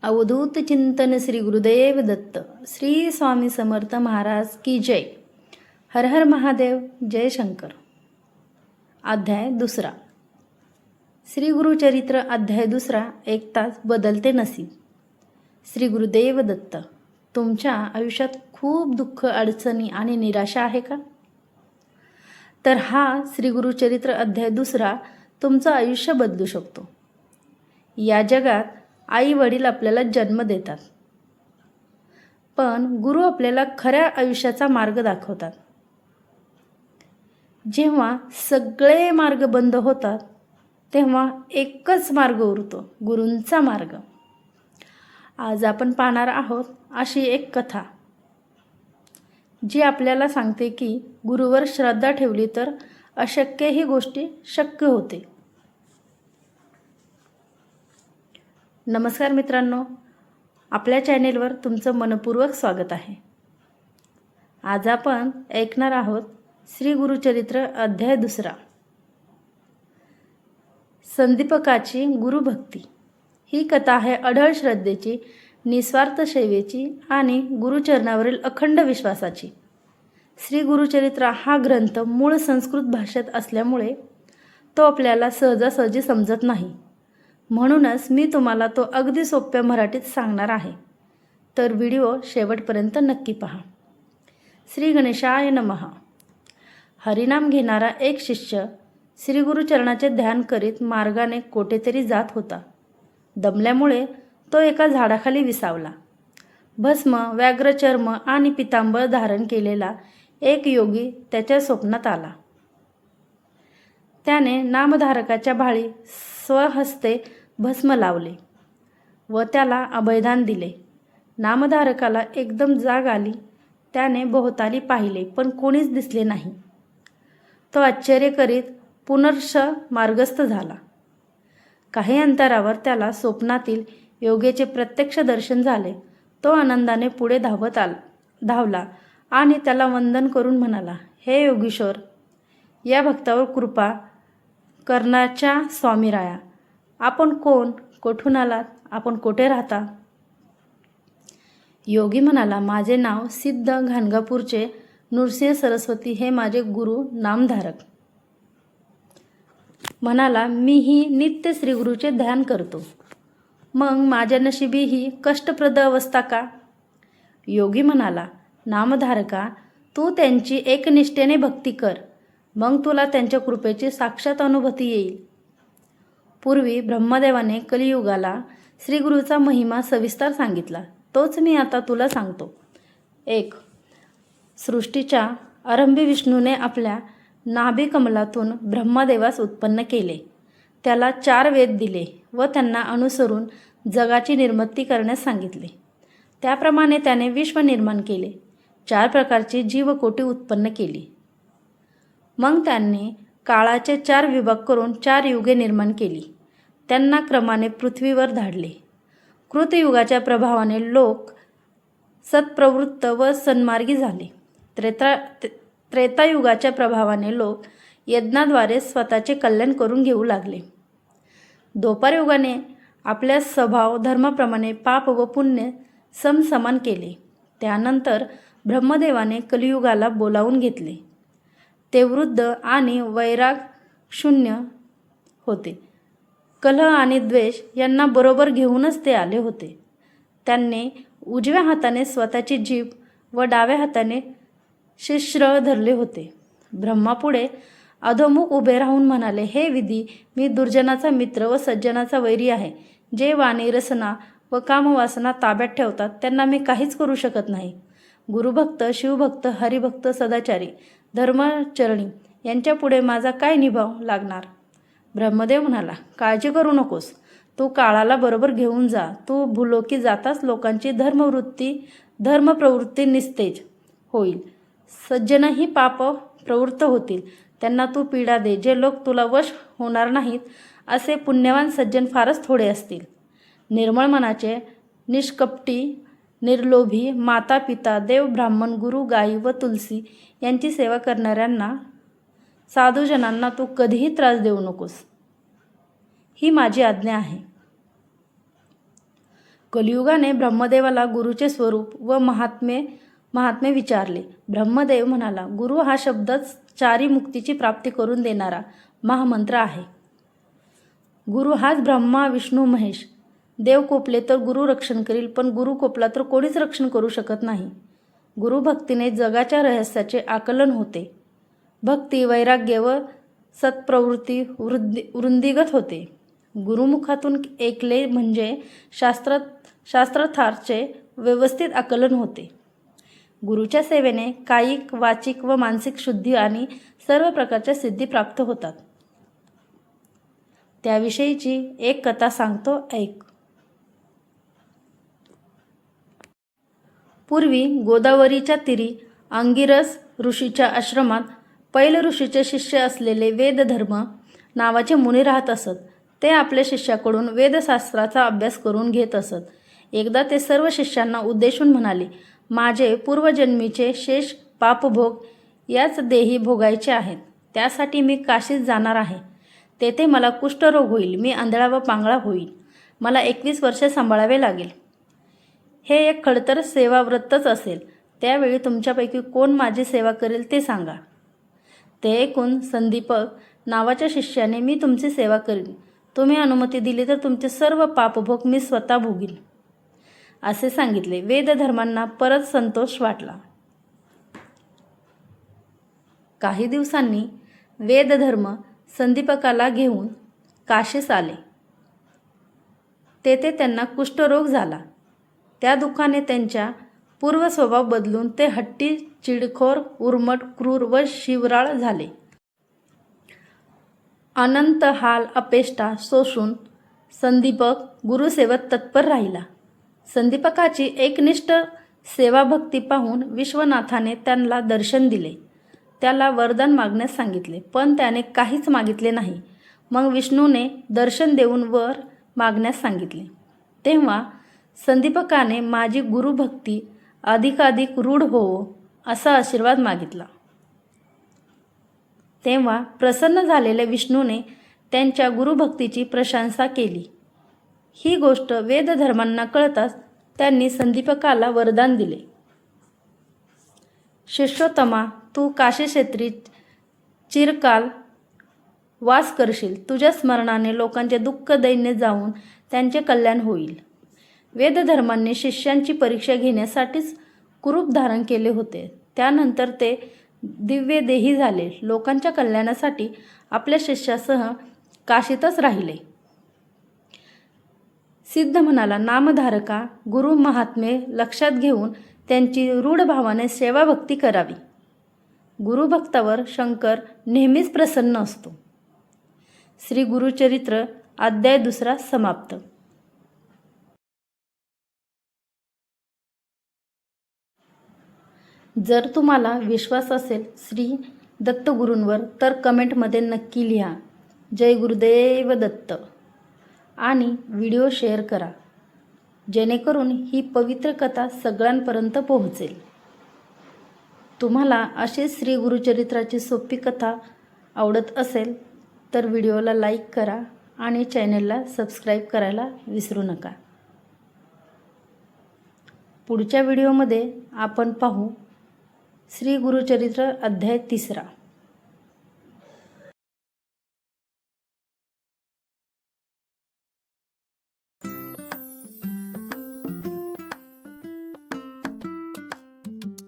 अवधूत चिंतन श्री गुरुदेव दत्त श्री स्वामी समर्थ महाराज की जय. हर हर महादेव. जय शंकर. अध्याय दुसरा. श्री गुरुचरित्र अध्याय दुसरा. एक तास बदलते नसीब. श्री गुरुदेव दत्त. तुमच्या आयुष्यात खूप दुःख, अडचणी आणि निराशा आहे का? तर हा श्री गुरुचरित्र अध्याय दुसरा तुमचं आयुष्य बदलू शकतो. या जगात आई वडील आपल्याला जन्म देतात, पण गुरु आपल्याला खऱ्या आयुष्याचा मार्ग दाखवतात. जेव्हा सगळे मार्ग बंद होतात तेव्हा एकच मार्ग उरतो, गुरूंचा मार्ग. आज आपण पाहणार आहोत अशी एक कथा जी आपल्याला सांगते की गुरुवर श्रद्धा ठेवली तर अशक्य ही गोष्टी शक्य होते. नमस्कार मित्रांनो, आपल्या चॅनेलवर तुमचं मनपूर्वक स्वागत आहे. आज आपण ऐकणार आहोत श्री गुरुचरित्र अध्याय दुसरा. संदीपकाची गुरुभक्ती. ही कथा आहे अढळ श्रद्धेची, निस्वार्थ सेवेची आणि गुरुचरणावरील अखंड विश्वासाची. श्री गुरुचरित्र हा ग्रंथ मूळ संस्कृत भाषेत असल्यामुळे तो आपल्याला सहजासहजी समजत नाही. म्हणूनच मी तुम्हाला तो अगदी सोप्या मराठीत सांगणार आहे, तर व्हिडिओ शेवटपर्यंत नक्की पहा. श्री गणेशाय नमः. हरिनाम घेणारा एक शिष्य श्री गुरुचरणाचे ध्यान करीत मार्गाने कोठेतरी जात होता. दमल्यामुळे तो एका झाडाखाली विसावला. भस्म, व्याघ्रचर्म आणि पितांबर धारण केलेला एक योगी त्याच्या स्वप्नात आला. त्याने नामधारकाच्या भाळी स्वहस्ते भस्म लावले व त्याला अभयदान दिले. नामधारकाला एकदम जाग आली. त्याने भोवताली पाहिले, पण कोणीच दिसले नाही. तो आश्चर्य करीत पुनर्श मार्गस्थ झाला. काही अंतरावर त्याला स्वप्नातील योगीचे प्रत्यक्ष दर्शन झाले. तो आनंदाने पुढे धावला आणि त्याला वंदन करून म्हणाला, हे योगीश्वर, या भक्तावर कृपा करण्याच्या स्वामीराया, आपण कोण, कोठून आलात, आपण कोठे राहता? योगी म्हणाला, माझे नाव सिद्ध घाणगापूरचे नृसिंह सरस्वती हे माझे गुरु नामधारक. म्हणाला, मीही नित्य श्रीगुरूचे ध्यान करतो. मग माझ्या नशिबी ही कष्टप्रद अवस्था का? योगी म्हणाला, नामधारका, तू त्यांची एकनिष्ठेने भक्ती कर, मग तुला त्यांच्या कृपेची साक्षात अनुभूती येईल. पूर्वी ब्रह्मदेवाने कलियुगाला श्रीगुरूचा महिमा सविस्तर सांगितला, तोच मी आता तुला सांगतो. 1. सृष्टीच्या आरंभी विष्णूने आपल्या नाभिकमलातून ब्रह्मदेवास उत्पन्न केले. त्याला 4 वेद दिले व त्यांना अनुसरून जगाची निर्मिती करण्यास सांगितले. त्याप्रमाणे त्याने विश्व निर्माण केले. 4 प्रकारची जीवकोटी उत्पन्न केली. मग त्यांनी काळाचे 4 विभाग करून 4 युगे निर्माण केली. त्यांना क्रमाने पृथ्वीवर धाडले. कृतयुगाच्या प्रभावाने लोक सत्प्रवृत्त व सन्मार्गी झाले. त्रेतायुगाच्या प्रभावाने लोक यज्ञाद्वारे स्वतःचे कल्याण करून घेऊ लागले. द्वापारयुगाने आपल्या स्वभाव धर्माप्रमाणे पाप व पुण्य समसमान केले. त्यानंतर ब्रह्मदेवाने कलियुगाला बोलावून घेतले. ते वृद्ध आणि वैराग शून्य होते. कलह आणि द्वेष यांना बरोबर घेऊनच ते आले होते. त्यांनी उजव्या हाताने स्वतःची जीभ व डाव्या हाताने शिश्र धरले होते. ब्रह्मापुढे अधोमुख उभे राहून म्हणाले, हे विधी, मी दुर्जनाचा मित्र व सज्जनाचा वैरी आहे. जे वाणी, रसना व कामवासना ताब्यात ठेवतात त्यांना मी काहीच करू शकत नाही. गुरुभक्त, शिवभक्त, हरिभक्त, सदाचारी, धर्मचरणी यांच्यापुढे माझा काय निभाव लागणार? ब्रह्मदेव म्हणाला, काळजी करू नकोस, तू काळाला बरोबर घेऊन जा. तू भूलोकी जाताच लोकांची धर्मप्रवृत्ती निस्तेज होईल. सज्जनही पाप प्रवृत्त होतील, त्यांना तू पीडा दे. जे लोक तुला वश होणार नाहीत असे पुण्यवान सज्जन फारच थोडे असतील. निर्मळ मनाचे, निष्कपटी, निर्लोभी, माता पिता, देव, ब्राह्मण, गुरु, गायी व तुलसी यांची सेवा करणाऱ्यांना, साधूजनांना तू कधीही त्रास देऊ नकोस. ही माझी आज्ञा आहे. कलियुगाने ब्रह्मदेवाला गुरुचे स्वरूप व महात्म्य विचारले. ब्रह्मदेव म्हणाला, गुरु हा शब्दच चारी मुक्तीची प्राप्ती करून देणारा महामंत्र आहे. गुरु हाच ब्रह्मा विष्णू महेश. देव कोपले तर गुरु रक्षण करील, पण गुरु कोपला तर कोणीच रक्षण करू शकत नाही. गुरुभक्तीने जगाच्या रहस्याचे आकलन होते. भक्ती, वैराग्य व सत्प्रवृत्ती वृद्धिगत होते. गुरुमुखातून ऐकले म्हणजे शास्त्रार्थाचे व्यवस्थित आकलन होते. गुरुच्या सेवेने कायिक, वाचिक व मानसिक शुद्धी आणि सर्व प्रकारच्या सिद्धी प्राप्त होतात. त्याविषयीची एक कथा सांगतो, ऐक. पूर्वी गोदावरीच्या तीरी अंगिरस ऋषीच्या आश्रमात पैल ऋषीचे शिष्य असलेले वेदधर्म नावाचे मुनी राहत असत. ते आपल्या शिष्याकडून वेदशास्त्राचा अभ्यास करून घेत असत. एकदा ते सर्व शिष्यांना उद्देशून म्हणाले, माझे पूर्वजन्मीचे शेष पापभोग याच देही भोगायचे आहेत. त्यासाठी मी काशीत जाणार आहे. तेथे मला कुष्ठरोग होईल. मी आंधळा व पांगळा होईल. मला 21 वर्षे सांभाळावे लागेल. हे एक खडतर सेवाव्रतच असेल. त्यावेळी तुमच्यापैकी कोण माझी सेवा करेल ते सांगा. ते ऐकून संदीपक नावाच्या शिष्याने, मी तुमची सेवा करीन. तुम्ही अनुमती दिली तर तुमचे सर्व पापभोग मी स्वतः भोगील, असे सांगितले. वेदधर्मांना परत संतोष वाटला. काही दिवसांनी वेदधर्म संदीपकाला घेऊन काशीस आले. तेथे त्यांना कुष्ठरोग झाला. त्या दुःखाने त्यांच्या पूर्व स्वभाव बदलून ते हट्टी, चिडखोर, उर्मट, क्रूर व शिवराळ झाले. अनंत हाल अपेष्टा सोसून संदीपक गुरुसेवेत तत्पर राहिला. संदीपकाची एकनिष्ठ सेवाभक्ती पाहून विश्वनाथाने त्यांना दर्शन दिले. त्याला वरदान मागण्यास सांगितले, पण त्याने काहीच मागितले नाही. मग विष्णूने दर्शन देऊन वर मागण्यास सांगितले. तेव्हा संदीपकाने माझी गुरुभक्ती अधिकाधिक रूढ होवो असा आशीर्वाद मागितला. तेव्हा प्रसन्न झालेल्या विष्णूने त्यांच्या गुरुभक्तीची प्रशंसा केली. ही गोष्ट वेदधर्मांना कळताच त्यांनी संदीपकाला वरदान दिले, शिष्योत्तमा, तू काशी क्षेत्री चिरकाल वास करशील. तुझ्या स्मरणाने लोकांचे दुःख दैन्य जाऊन त्यांचे कल्याण होईल. वेदधर्मांनी शिष्यांची परीक्षा घेण्यासाठीच कुरूप धारण केले होते. त्यानंतर ते दिव्यदेही झाले. लोकांच्या कल्याणासाठी आपल्या शिष्यासह काशीतच राहिले. सिद्ध म्हणाला, नामधारका, गुरु महात्म्ये लक्षात घेऊन त्यांची रूढ भावाने सेवाभक्ती करावी. गुरुभक्तावर शंकर नेहमीच प्रसन्न असतो. श्री गुरुचरित्र अध्याय 2 समाप्त. जर तुम्हाला विश्वास असेल श्री दत्तगुरूंवर तर कमेंटमध्ये नक्की लिहा, जय गुरुदेव दत्त, आणि व्हिडिओ शेअर करा, जेणेकरून ही पवित्र कथा सगळ्यांपर्यंत पोहोचेल. तुम्हाला अशी श्री गुरुचरित्राची सोपी कथा आवडत असेल तर व्हिडिओला लाईक करा आणि चॅनलला सबस्क्राईब करायला विसरू नका. पुढच्या व्हिडिओमध्ये आपण पाहू श्री गुरुचरित्र अध्याय 3.